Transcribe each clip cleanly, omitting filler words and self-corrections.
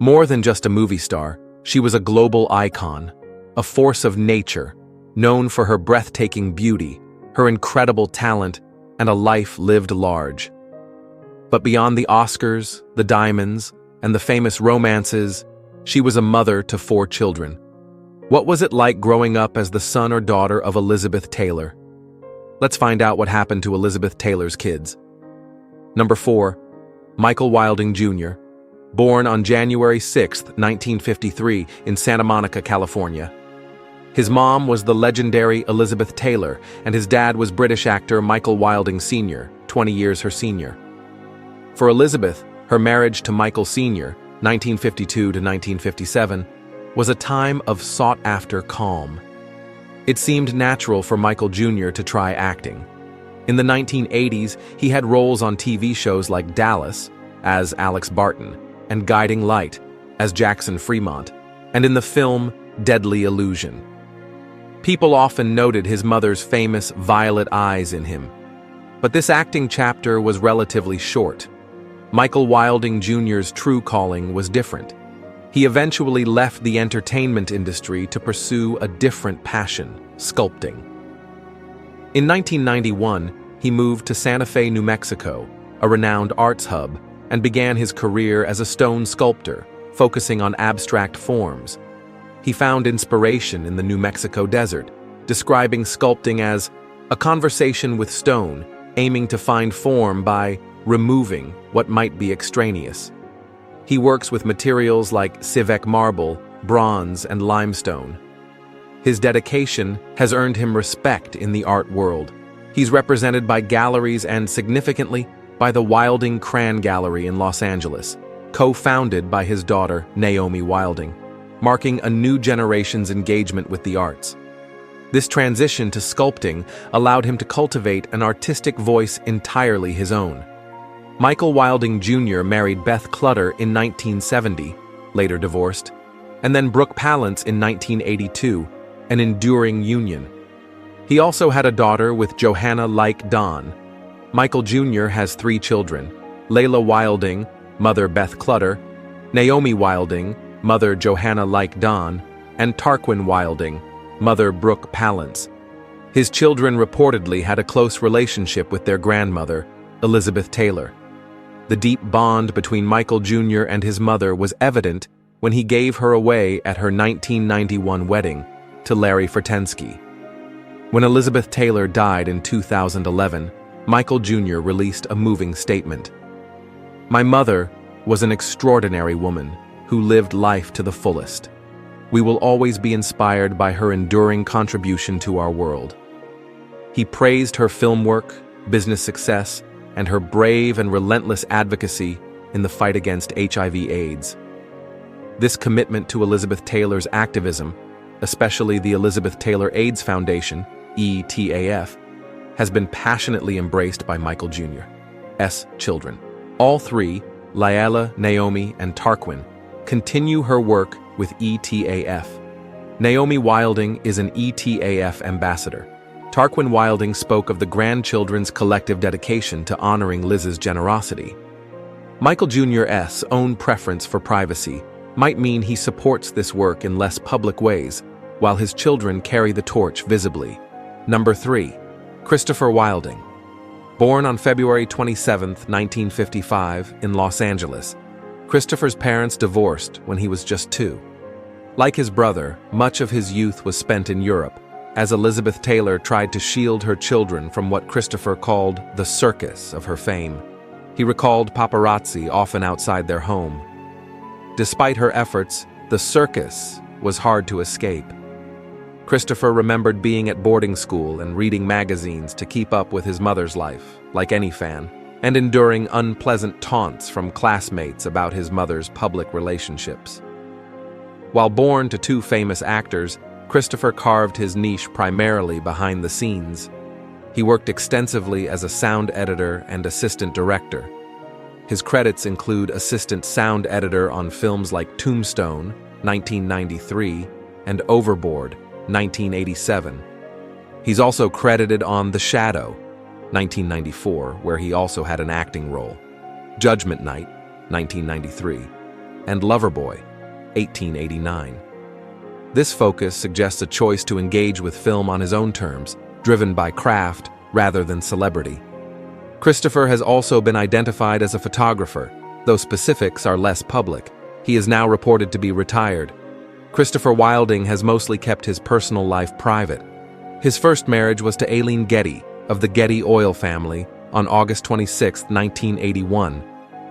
More than just a movie star, she was a global icon, a force of nature, known for her breathtaking beauty, her incredible talent, and a life lived large. But beyond the Oscars, the diamonds, and the famous romances, she was a mother to 4 children. What was it like growing up as the son or daughter of Elizabeth Taylor? Let's find out what happened to Elizabeth Taylor's kids. Number 4. Michael Wilding Jr., born on January 6, 1953, in Santa Monica, California. His mom was the legendary Elizabeth Taylor, and his dad was British actor Michael Wilding Sr., 20 years her senior. For Elizabeth, her marriage to Michael Sr., 1952 to 1957, was a time of sought-after calm. It seemed natural for Michael Jr. to try acting. In the 1980s, he had roles on TV shows like Dallas, as Alex Barton, and Guiding Light, as Jackson Fremont, and in the film Deadly Illusion. People often noted his mother's famous violet eyes in him. But this acting chapter was relatively short. Michael Wilding Jr.'s true calling was different. He eventually left the entertainment industry to pursue a different passion, sculpting. In 1991, he moved to Santa Fe, New Mexico, a renowned arts hub, and began his career as a stone sculptor, focusing on abstract forms. He found inspiration in the New Mexico desert, describing sculpting as a conversation with stone, aiming to find form by removing what might be extraneous. He works with materials like Civec marble, bronze, and limestone. His dedication has earned him respect in the art world. He's represented by galleries and, significantly, by the Wilding Cran Gallery in Los Angeles, co-founded by his daughter, Naomi Wilding, marking a new generation's engagement with the arts. This transition to sculpting allowed him to cultivate an artistic voice entirely his own. Michael Wilding Jr. married Beth Clutter in 1970, later divorced, and then Brooke Palance in 1982, an enduring union. He also had a daughter with Johanna Like Don. Michael Jr. has 3 children: Layla Wilding, mother Beth Clutter, Naomi Wilding, mother Johanna Like Don, and Tarquin Wilding, mother Brooke Palance. His children reportedly had a close relationship with their grandmother, Elizabeth Taylor. The deep bond between Michael Jr. and his mother was evident when he gave her away at her 1991 wedding to Larry Fertensky. When Elizabeth Taylor died in 2011, Michael Jr. released a moving statement. "My mother was an extraordinary woman who lived life to the fullest. We will always be inspired by her enduring contribution to our world." He praised her film work, business success, and her brave and relentless advocacy in the fight against HIV/AIDS. This commitment to Elizabeth Taylor's activism, especially the Elizabeth Taylor AIDS Foundation, ETAF, has been passionately embraced by Michael Jr.'s children. All 3, Layla, Naomi, and Tarquin, continue her work with ETAF. Naomi Wilding is an ETAF ambassador. Tarquin Wilding spoke of the grandchildren's collective dedication to honoring Liz's generosity. Michael Jr.'s own preference for privacy might mean he supports this work in less public ways, while his children carry the torch visibly. Number 3. Christopher Wilding. Born on February 27, 1955, in Los Angeles, Christopher's parents divorced when he was just 2. Like his brother, much of his youth was spent in Europe, as Elizabeth Taylor tried to shield her children from what Christopher called the circus of her fame. He recalled paparazzi often outside their home. Despite her efforts, the circus was hard to escape. Christopher remembered being at boarding school and reading magazines to keep up with his mother's life, like any fan, and enduring unpleasant taunts from classmates about his mother's public relationships. While born to 2 famous actors, Christopher carved his niche primarily behind the scenes. He worked extensively as a sound editor and assistant director. His credits include assistant sound editor on films like Tombstone, 1993, and Overboard, 1987. He's also credited on The Shadow, 1994, where he also had an acting role, Judgment Night, 1993, and Loverboy, 1889. This focus suggests a choice to engage with film on his own terms, driven by craft rather than celebrity. Christopher has also been identified as a photographer, though specifics are less public. He is now reported to be retired. Christopher Wilding has mostly kept his personal life private. His first marriage was to Aileen Getty of the Getty oil family on August 26, 1981.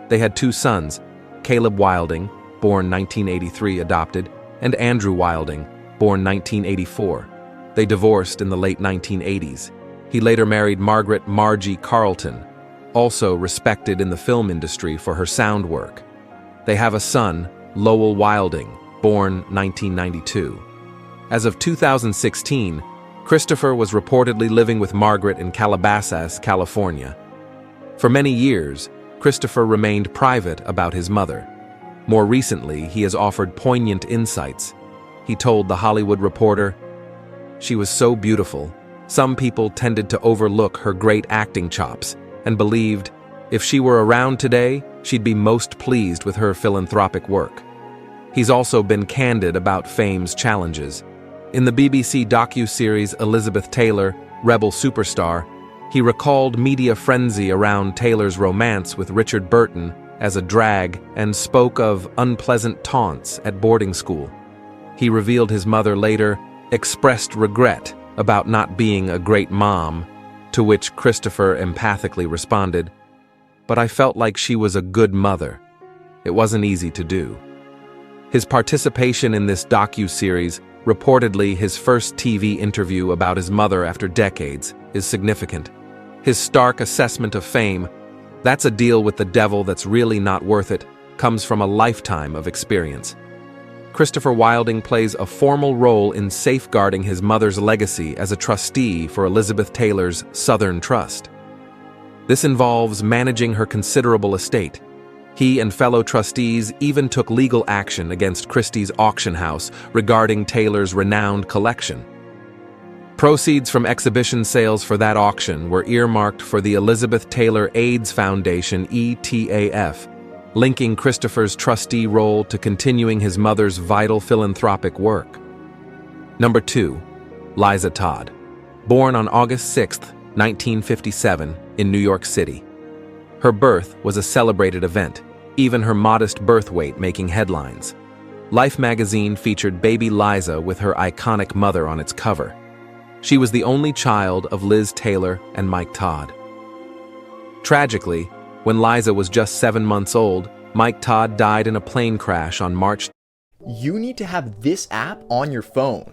They had 2 sons, Caleb Wilding, born 1983, adopted, and Andrew Wilding, born 1984. They divorced in the late 1980s. He later married Margaret Margie Carlton, also respected in the film industry for her sound work. They have a son, Lowell Wilding, born 1992. As of 2016, Christopher was reportedly living with Margaret in Calabasas, California. For many years, Christopher remained private about his mother. More recently, he has offered poignant insights. He told The Hollywood Reporter, "She was so beautiful. Some people tended to overlook her great acting chops and believed if she were around today, she'd be most pleased with her philanthropic work." He's also been candid about fame's challenges. In the BBC docu-series Elizabeth Taylor, Rebel Superstar, he recalled media frenzy around Taylor's romance with Richard Burton as a drag and spoke of unpleasant taunts at boarding school. He revealed his mother later expressed regret about not being a great mom, to which Christopher empathically responded, "But I felt like she was a good mother. It wasn't easy to do." His participation in this docu-series, reportedly his first TV interview about his mother after decades, is significant. His stark assessment of fame, "That's a deal with the devil that's really not worth it," comes from a lifetime of experience. Christopher Wilding plays a formal role in safeguarding his mother's legacy as a trustee for Elizabeth Taylor's Southern Trust. This involves managing her considerable estate. He and fellow trustees even took legal action against Christie's auction house regarding Taylor's renowned collection. Proceeds from exhibition sales for that auction were earmarked for the Elizabeth Taylor AIDS Foundation, ETAF, linking Christopher's trustee role to continuing his mother's vital philanthropic work. Number 2. Liza Todd. Born on August 6, 1957, in New York City. Her birth was a celebrated event, even her modest birth weight making headlines. Life magazine featured baby Liza with her iconic mother on its cover. She was the only child of Liz Taylor and Mike Todd. Tragically, when Liza was just 7 months old, Mike Todd died in a plane crash on March. You need to have this app on your phone.